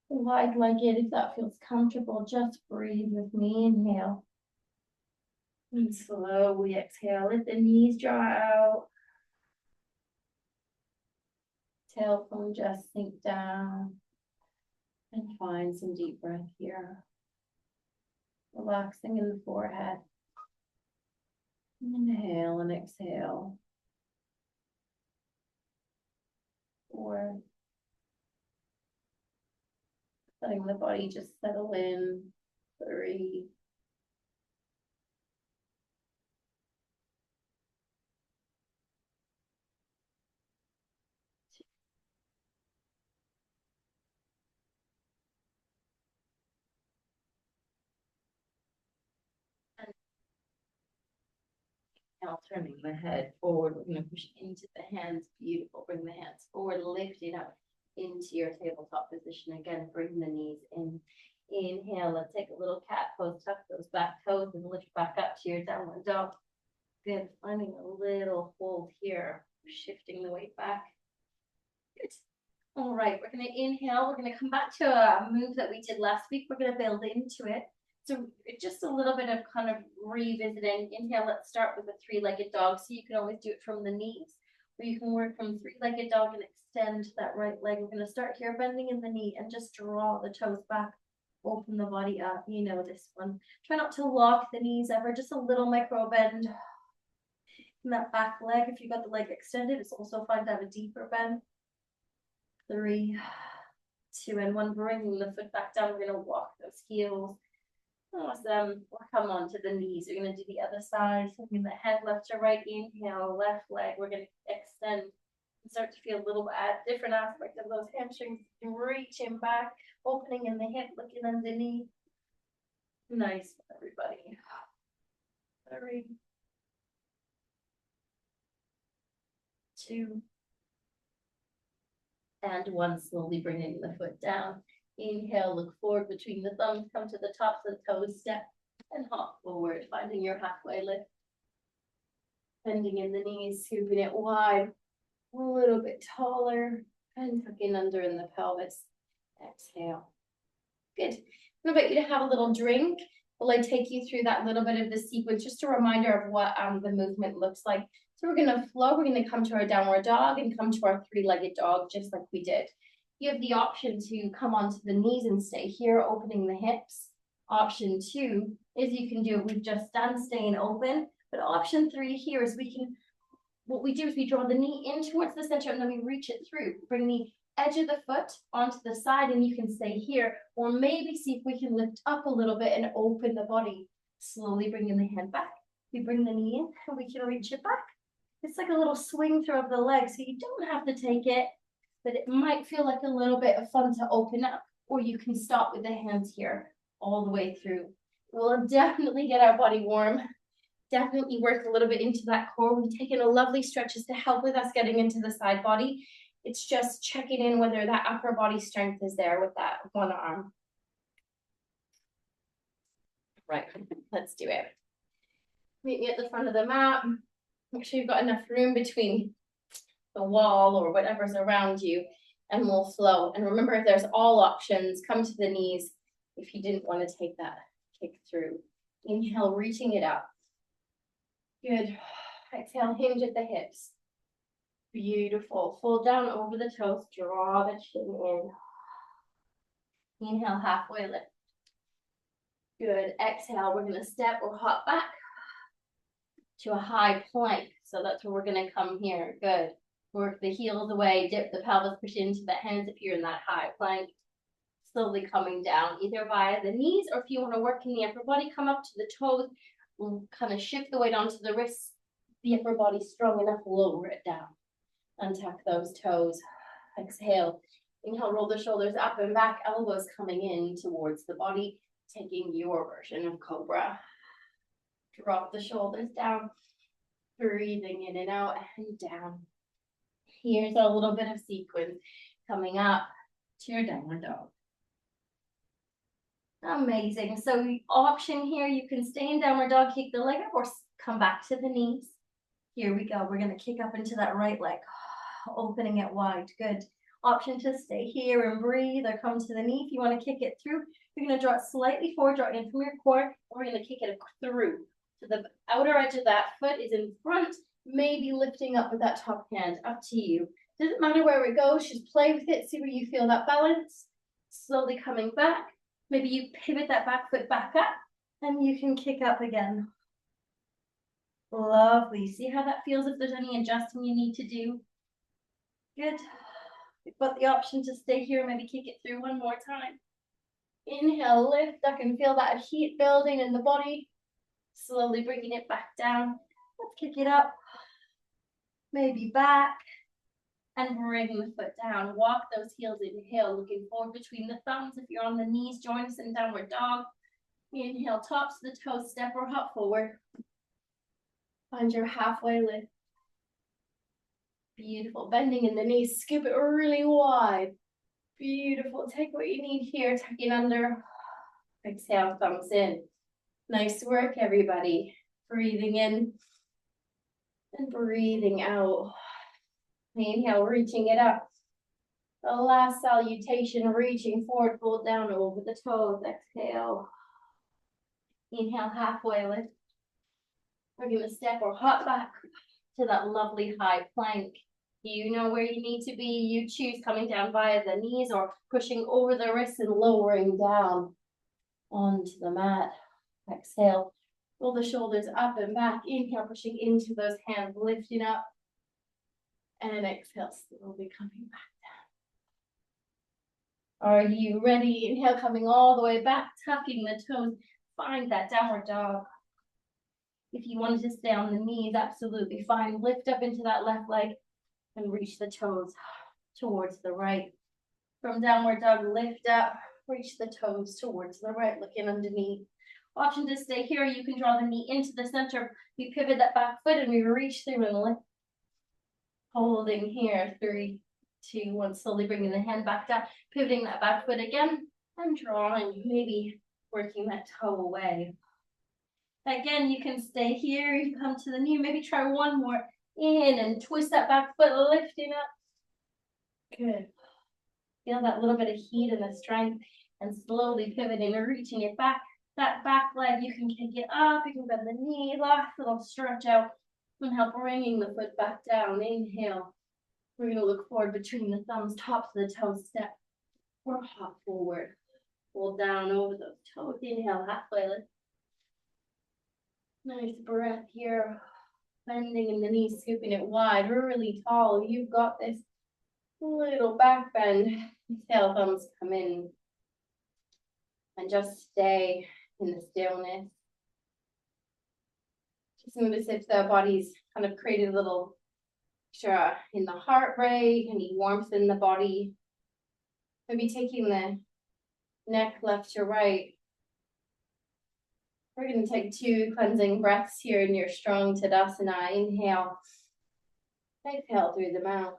Wide-legged, if that feels comfortable, just breathe with me. Inhale. And slowly exhale. Let the knees draw out. Tailbone just sink down. And find some deep breath here. Relaxing in the forehead. Inhale and exhale. 4. Letting the body just settle in. 3. 2. Inhale, turning the head forward. We're going to push into the hands. Beautiful. Bring the hands forward, lifting up into your tabletop position. Again, bring the knees in. Inhale, let's take a little cat pose. Tuck those back toes and lift back up to your downward dog. Good. Finding a little hold here. Shifting the weight back. Good. All right, we're going to inhale. We're going to come back to a move that we did last week. We're going to build into it. So just a little bit of kind of revisiting. Inhale, let's start with a three-legged dog. So you can always do it from the knees, or you can work from three-legged dog and extend that right leg. We're going to start here, bending in the knee and just draw the toes back. Open the body up. You know this one. Try not to lock the knees ever, just a little micro bend. In that back leg, if you got the leg extended, it's also fine to have a deeper bend. 3, 2, and 1. Bringing the foot back down. We're going to walk those heels. Awesome. We'll come on to the knees. We're going to do the other side. So the head left to right. Inhale, left leg. We're going to extend and start to feel a little different aspect of those hamstrings. Reaching back, opening in the hip, looking underneath. Nice, everybody. 3, 2, and 1. Slowly bringing the foot down. Inhale, look forward between the thumbs, come to the tops of the toes, step and hop forward, finding your halfway lift. Bending in the knees, scooping it wide, a little bit taller, and tucking under in the pelvis. Exhale. Good. I'm going to invite you to have a little drink while I take you through that little bit of the sequence, just a reminder of what the movement looks like. So we're going to flow, we're going to come to our downward dog and come to our three-legged dog, just like we did. You have the option to come onto the knees and stay here, opening the hips. Option 2 is you can do it with just stand, staying open. But option 3 here is what we do is we draw the knee in towards the center and then we reach it through. Bring the edge of the foot onto the side and you can stay here. Or maybe see if we can lift up a little bit and open the body. Slowly bringing the hand back. We bring the knee in and we can reach it back. It's like a little swing through of the leg, so you don't have to take it. But it might feel like a little bit of fun to open up, or you can stop with the hands here all the way through. We'll definitely get our body warm, definitely work a little bit into that core. We've taken a lovely stretches to help with us getting into the side body. It's just checking in whether that upper body strength is there with that one arm. Right, let's do it. Meet me at the front of the mat. Make sure you've got enough room between the wall or whatever's around you, and we'll flow. And remember, if there's all options, come to the knees if you didn't want to take that kick through. Inhale, reaching it up. Good. Exhale, hinge at the hips. Beautiful. Fold down over the toes, draw the chin in. Inhale, halfway lift. Good. Exhale, we're going to step or hop back to a high plank. So that's where we're going to come here. Good. Work the heels away, dip the pelvis, push into the hands if you're in that high plank. Slowly coming down, either via the knees, or if you want to work in the upper body, come up to the toes, kind of shift the weight onto the wrists. The upper body strong enough, lower it down. Untuck those toes. Exhale. Inhale, roll the shoulders up and back, elbows coming in towards the body, taking your version of cobra. Drop the shoulders down, breathing in and out and down. Here's a little bit of sequence coming up to your downward dog. Amazing. So the option here, you can stay in downward dog, kick the leg up, or come back to the knees. Here we go. We're going to kick up into that right leg, opening it wide. Good. Option to stay here and breathe, or come to the knee. If you want to kick it through, you're going to draw it slightly forward, draw it in from your core. We're going to kick it through. So the outer edge of that foot is in front, maybe lifting up with that top hand, up to you. Doesn't matter where it goes, just play with it, see where you feel that balance. Slowly coming back. Maybe you pivot that back foot back up, and you can kick up again. Lovely. See how that feels, if there's any adjusting you need to do. Good. You've got the option to stay here, maybe kick it through one more time. Inhale, lift. I can feel that heat building in the body. Slowly bringing it back down. Let's kick it up. Maybe back. And bring the foot down. Walk those heels. Inhale, looking forward between the thumbs. If you're on the knees, join us in downward dog. Inhale, tops of the toes, step or hop forward. Find your halfway lift. Beautiful. Bending in the knees. Scoop it really wide. Beautiful. Take what you need here. Tucking under. Exhale, thumbs in. Nice work, everybody. Breathing in and breathing out. Inhale, reaching it up. The last salutation, reaching forward, pull down over the toes. Exhale. Inhale, halfway lift. We're going to step or hop back to that lovely high plank. You know where you need to be. You choose coming down via the knees or pushing over the wrists and lowering down onto the mat. Exhale. Roll the shoulders up and back. Inhale, pushing into those hands, lifting up. And exhale, slowly coming back down. Are you ready? Inhale, coming all the way back, tucking the toes. Find that downward dog. If you wanted to stay on the knees, absolutely fine. Lift up into that left leg and reach the toes towards the right. From downward dog, lift up, reach the toes towards the right, looking underneath. Option to stay here. You can draw the knee into the center. We pivot that back foot and we reach through and lift. Holding here, 3, 2, 1. Slowly bringing the hand back down, pivoting that back foot again and drawing, maybe working that toe away. Again, you can stay here. You come to the knee. Maybe try one more. In and twist that back foot, lifting up. Good. Feel that little bit of heat and the strength and slowly pivoting and reaching it back. That back leg, you can kick it up. You can bend the knee, last little stretch out and help bringing the foot back down. Inhale. We're going to look forward between the thumbs, tops of the toes, step or hop forward. Pull down over those toes. Inhale, halfway lift. Nice breath here. Bending in the knees, scooping it wide, really tall. You've got this. Little back bend. Exhale, thumbs come in. And just stay in the stillness. Just notice if the body's kind of created a little extra in the heart rate, any warmth in the body. Maybe taking the neck left to right. We're going to take 2 cleansing breaths here in your strong Tadasana. Inhale. Exhale through the mouth.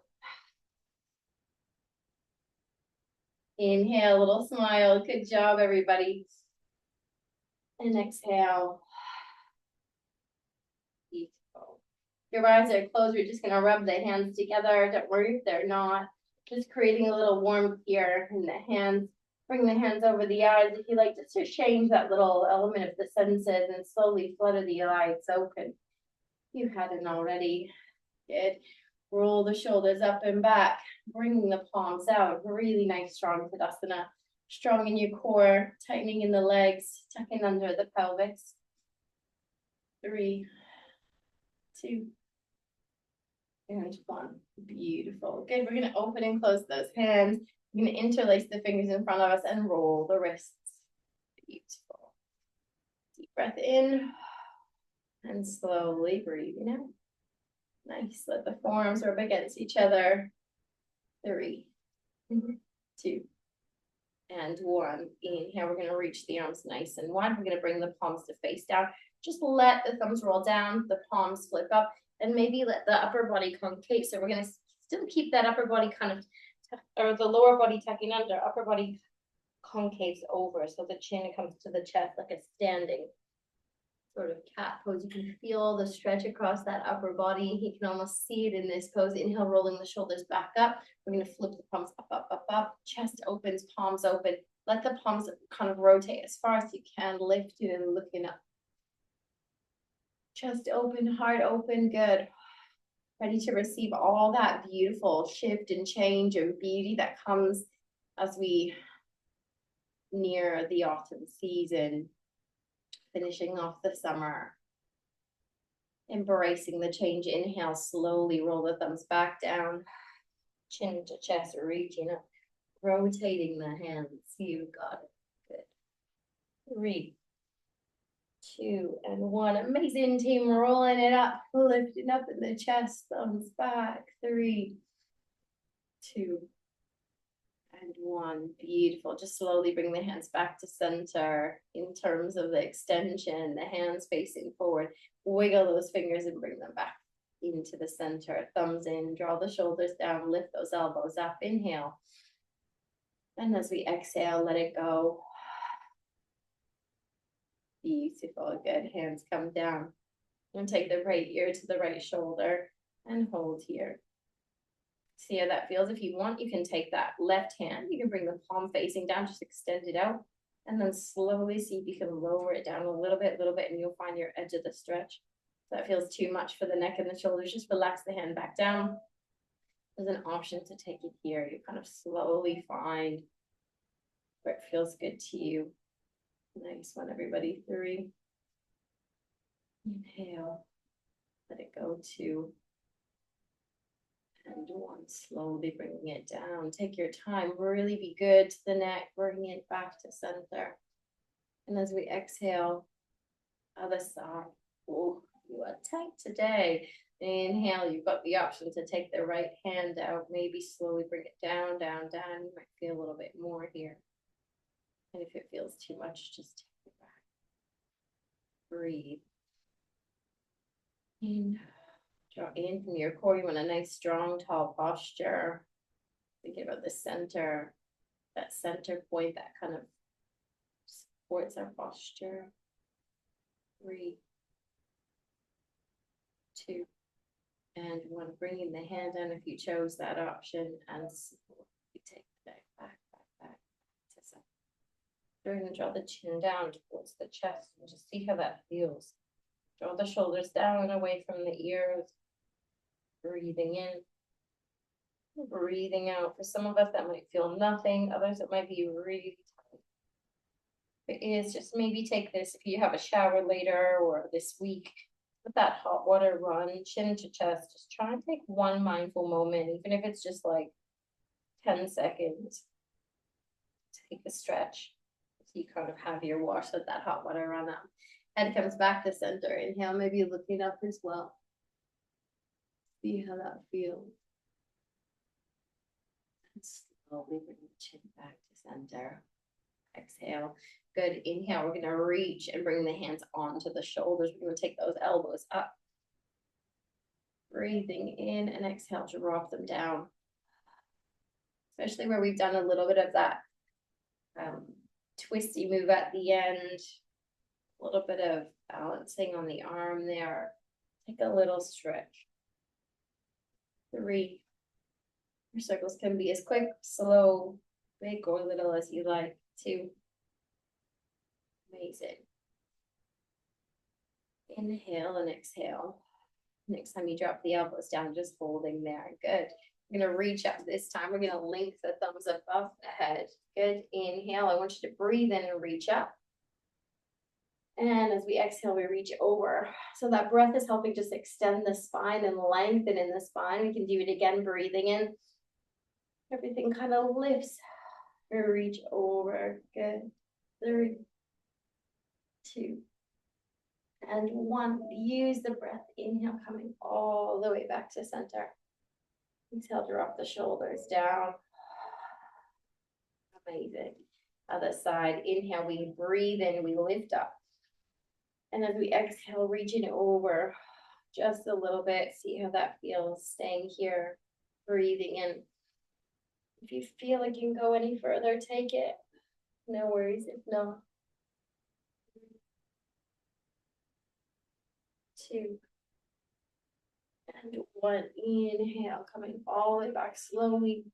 Inhale, a little smile. Good job, everybody. And exhale. Beautiful. Your eyes are closed. We're just going to rub the hands together. Don't worry if they're not. Just creating a little warmth here in the hands. Bring the hands over the eyes if you like, just to change that little element of the senses and slowly flutter the eyes open. You hadn't already. Good. Roll the shoulders up and back, bringing the palms out. Really nice, strong Tadasana. Strong in your core, tightening in the legs, tucking under the pelvis. 3, 2, and 1. Beautiful. Good. We're going to open and close those hands. We're going to interlace the fingers in front of us and roll the wrists. Beautiful. Deep breath in and slowly breathing out. Nice. Let the forearms rub against each other. 3, 2, and 1. Inhale. We're going to reach the arms nice and wide. We're going to bring the palms to face down. Just let the thumbs roll down, the palms flip up, and maybe let the upper body concave. So we're going to still keep that upper body kind of, or the lower body tucking under, upper body concaves over. So the chin comes to the chest like a standing sort of cat pose. You can feel the stretch across that upper body. You can almost see it in this pose. Inhale, rolling the shoulders back up. We're going to flip the palms up, up, up, up. Chest opens, palms open. Let the palms kind of rotate as far as you can, lifting and looking up. Chest open, heart open, good. Ready to receive all that beautiful shift and change and beauty that comes as we near the autumn season, finishing off the summer. Embracing the change. Inhale, slowly roll the thumbs back down, chin to chest, reaching up, rotating the hands. You got it. Good. 3, 2, and 1. Amazing, team. Rolling it up, lifting up in the chest, thumbs back. 3, 2, And one, beautiful. Just slowly bring the hands back to center in terms of the extension, the hands facing forward. Wiggle those fingers and bring them back into the center. Thumbs in, draw the shoulders down, lift those elbows up. Inhale. And as we exhale, let it go. Beautiful. Good. Hands come down. And take the right ear to the right shoulder and hold here. See how that feels. If you want, you can take that left hand. You can bring the palm facing down, just extend it out. And then slowly see if you can lower it down a little bit, and you'll find your edge of the stretch. If that feels too much for the neck and the shoulders, just relax the hand back down. There's an option to take it here. You kind of slowly find where it feels good to you. Nice one, everybody. 3. Inhale. Let it go. 2. And 1. Slowly bringing it down. Take your time. Really be good to the neck. Bring it back to center. And as we exhale, other side. Oh, you are tight today. Inhale. You've got the option to take the right hand out. Maybe slowly bring it down, down, down. You might feel a little bit more here. And if it feels too much, just take it back. Breathe. In. Draw in from your core. You want a nice, strong, tall posture. Thinking about the center, that center point that kind of supports our posture. 3, 2, and 1. Bringing the hand down if you chose that option, and we take the neck back to center. We're going to draw the chin down towards the chest and just see how that feels. Draw the shoulders down away from the ears. Breathing in, breathing out. For some of us, that might feel nothing. Others, it might be really tight. It is just maybe take this if you have a shower later or this week. With that hot water run, chin to chest. Just try and take one mindful moment, even if it's just like 10 seconds. Take a stretch. So you kind of have your wash with that hot water run up. Head comes back to center. Inhale, maybe looking up as well. See how that feels. And slowly bring the chin back to center. Exhale. Good. Inhale. We're going to reach and bring the hands onto the shoulders. We're going to take those elbows up. Breathing in and exhale. Drop them down. Especially where we've done a little bit of that twisty move at the end. A little bit of balancing on the arm there. Take a little stretch. 3. Your circles can be as quick, slow, big, or little as you like. 2. Amazing. Inhale and exhale. Next time you drop the elbows down, just holding there. Good. We're going to reach up this time. We're going to link the thumbs above the head. Good. Inhale. I want you to breathe in and reach up. And as we exhale, we reach over. So that breath is helping just extend the spine and lengthen in the spine. We can do it again, breathing in. Everything kind of lifts. We reach over. Good. 3, 2, and 1. Use the breath. Inhale, coming all the way back to center. Exhale, drop the shoulders down. Amazing. Other side. Inhale, we breathe in, we lift up. And as we exhale, reaching over just a little bit. See how that feels. Staying here, breathing in. If you feel like you can go any further, take it. No worries if not. 2, and 1. Inhale, coming all the way back slowly.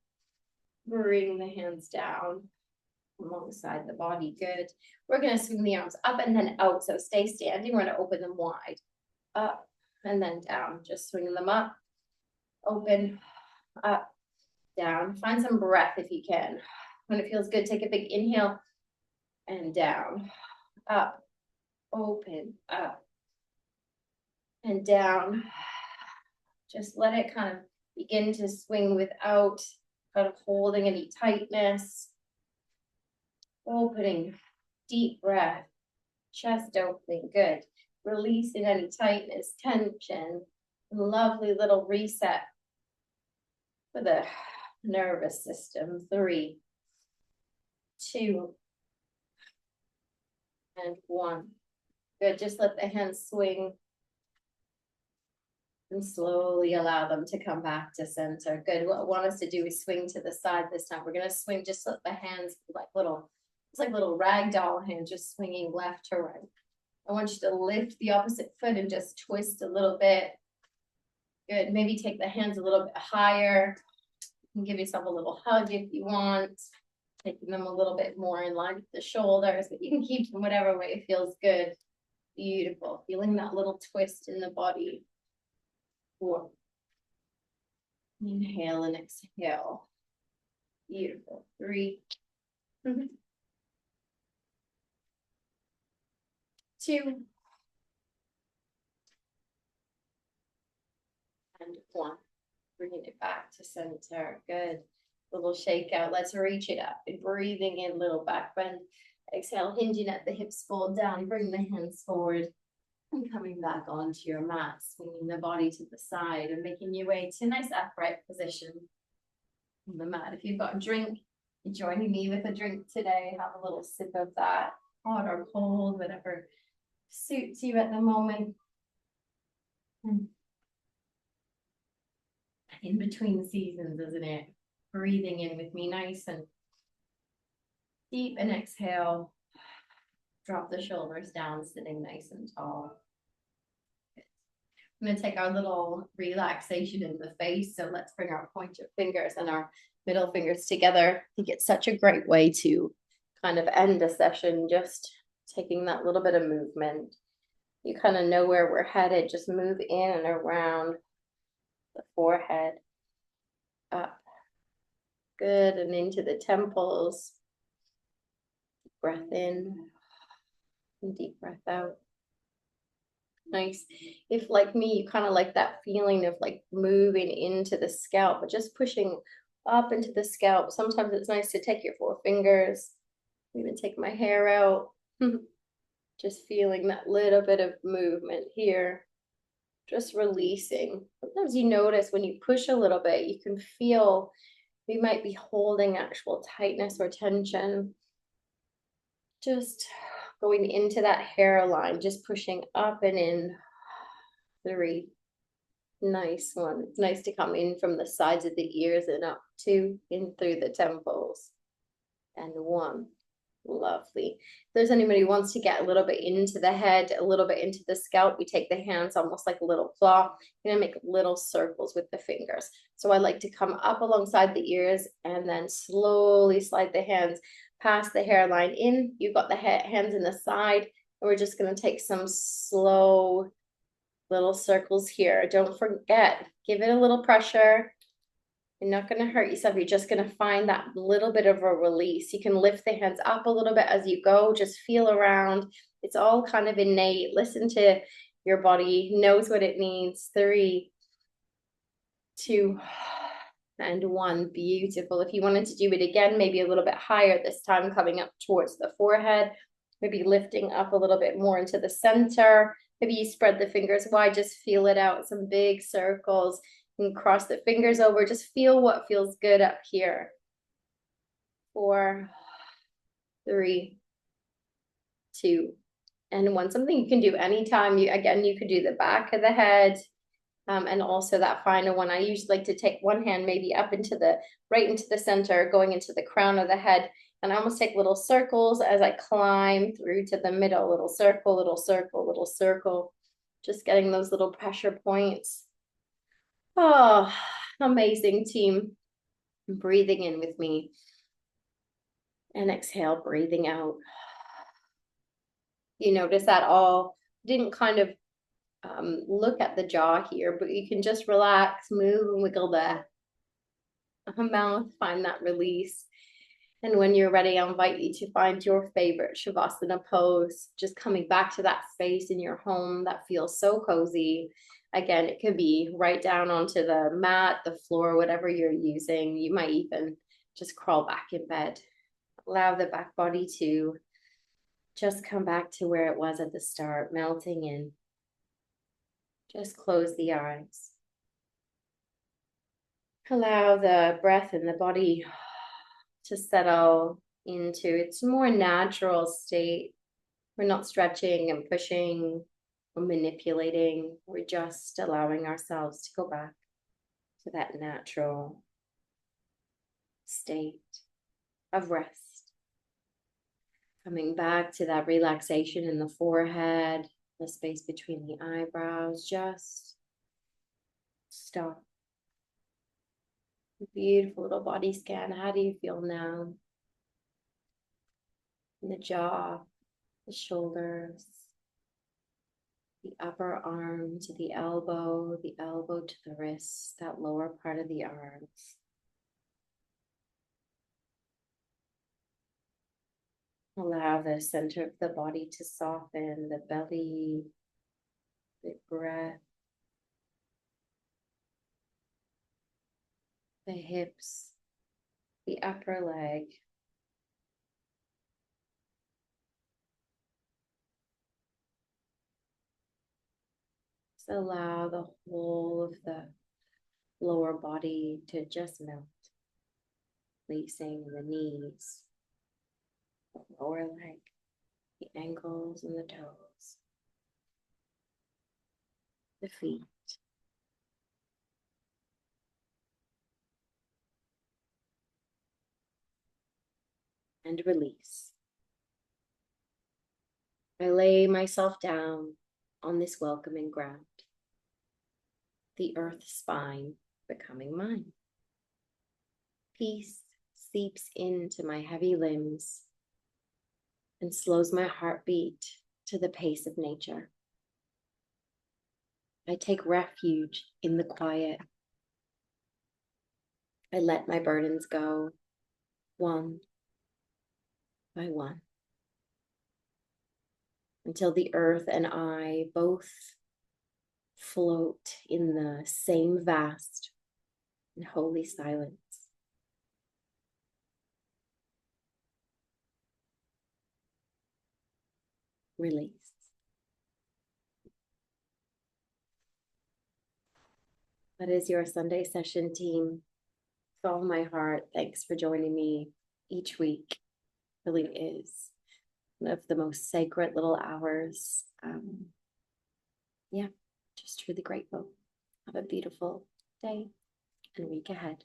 Bring the hands down alongside the body. Good. We're going to swing the arms up and then out. So stay standing. We're going to open them wide. Up and then down. Just swinging them up. Open. Up. Down. Find some breath if you can. When it feels good, take a big inhale. And down. Up. Open. Up. And down. Just let it kind of begin to swing without kind of holding any tightness. Opening, deep breath, chest opening, good. Releasing any tightness, tension. Lovely little reset for the nervous system. 3, 2, and 1. Good, just let the hands swing and slowly allow them to come back to center. Good, what I want us to do is swing to the side this time. We're gonna swing, just let the hands like little, it's like little rag doll hands, just swinging left to right. I want you to lift the opposite foot and just twist a little bit. Good, maybe take the hands a little bit higher. You can give yourself a little hug if you want. Taking them a little bit more in line with the shoulders, but you can keep them whatever way feels good. Beautiful, feeling that little twist in the body. 4. Inhale and exhale. Beautiful. 3. 2. And 1. Bringing it back to center. Good. Little shake out. Let's reach it up. And breathing in, little back bend. Exhale, hinging at the hips, fold down. Bring the hands forward. And coming back onto your mat, swinging the body to the side and making your way to a nice upright position on the mat. If you've got a drink, you're joining me with a drink today, have a little sip of that, hot or cold, whatever suits you at the moment. In between the seasons, isn't it? Breathing in with me, nice and deep, and exhale. Drop the shoulders down, sitting nice and tall. I'm going to take our little relaxation in the face. So let's bring our pointer fingers and our middle fingers together. I think it's such a great way to kind of end a session, just taking that little bit of movement. You kind of know where we're headed. Just move in and around the forehead, up. Good, and into the temples. Breath in. And deep breath out. Nice. If like me, you kind of like that feeling of like moving into the scalp, but just pushing up into the scalp. Sometimes it's nice to take your 4 fingers, even take my hair out. Just feeling that little bit of movement here. Just releasing. Sometimes you notice when you push a little bit, you can feel we might be holding actual tightness or tension. Just going into that hairline, just pushing up and in. 3. Nice one. It's nice to come in from the sides of the ears and up. 2, in through the temples. And 1. Lovely. If there's anybody who wants to get a little bit into the head, a little bit into the scalp, we take the hands almost like a little claw. You're gonna make little circles with the fingers. So I like to come up alongside the ears and then slowly slide the hands past the hairline in. You've got the hands in the side, and we're just going to take some slow little circles here. Don't forget, give it a little pressure. You're not going to hurt yourself. You're just going to find that little bit of a release. You can lift the hands up a little bit as you go. Just feel around. It's all kind of innate. Listen to your body, knows what it needs. 3, 2, and 1. Beautiful. If you wanted to do it again, maybe a little bit higher this time, coming up towards the forehead, maybe lifting up a little bit more into the center. Maybe you spread the fingers wide, just feel it out, some big circles, and cross the fingers over. Just feel what feels good up here. 4, 3, 2, and 1. Something you can do anytime. You could do the back of the head. And also that final one, I usually like to take one hand maybe up into right into the center, going into the crown of the head. And I almost take little circles as I climb through to the middle, little circle, little circle, little circle. Just getting those little pressure points. Oh, amazing, team. Breathing in with me. And exhale, breathing out. You notice that all didn't kind of look at the jaw here, but you can just relax, move and wiggle the mouth, find that release. And when you're ready, I invite you to find your favorite Shavasana pose, just coming back to that space in your home that feels so cozy. Again, it could be right down onto the mat, the floor, whatever you're using. You might even just crawl back in bed. Allow the back body to just come back to where it was at the start, melting in. Just close the eyes. Allow the breath in the body to settle. into its more natural state. We're not stretching and pushing or manipulating. We're just allowing ourselves to go back to that natural state of rest. Coming back to that relaxation in the forehead, the space between the eyebrows. Just stop. Beautiful little body scan. How do you feel now? In the jaw, the shoulders, the upper arm to the elbow to the wrist, that lower part of the arms. Allow the center of the body to soften, the belly, the breath, the hips, the upper leg. Just allow the whole of the lower body to just melt, releasing the knees, the lower leg, the ankles and the toes, the feet. And release. I lay myself down on this welcoming ground, the earth spine becoming mine. Peace seeps into my heavy limbs and slows my heartbeat to the pace of nature. I take refuge in the quiet. I let my burdens go, one by one, until the earth and I both float in the same vast and holy silence. Release. That is your Sunday session, team. With all my heart, thanks for joining me each week. It really is one of the most sacred little hours. Yeah, just truly grateful. Have a beautiful day and week ahead.